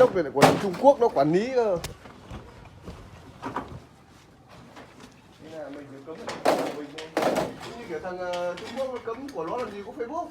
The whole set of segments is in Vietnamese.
đốc này lại của thằng Trung Quốc nó quản lý cơ. Nên là mình phải cấm của mình thôi. Cũng như kiểu thằng Trung Quốc nó cấm của nó làm gì có Facebook.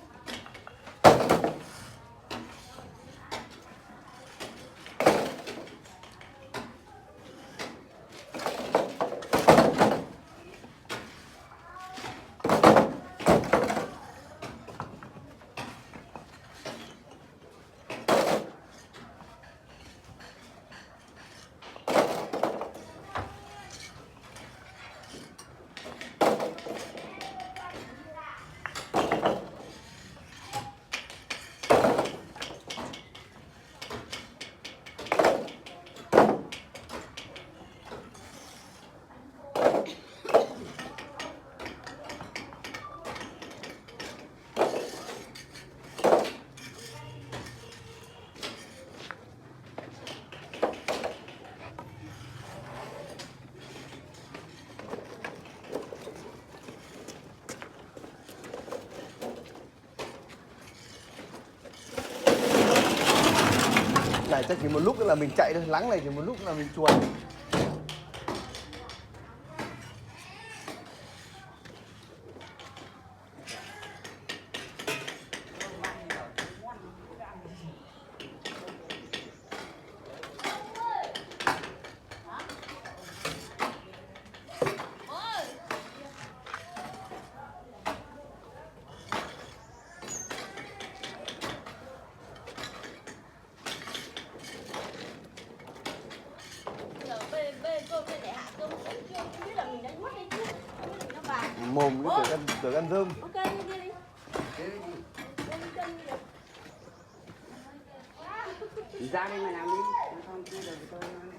Này chắc chỉ một lúc nữa là mình chạy thôi, lắng này chỉ một lúc là mình chuồn. Mồm nó tưởng ăn rơm. Ok, đi đi. Ra đây mà làm đi, không chưa được tôi nói.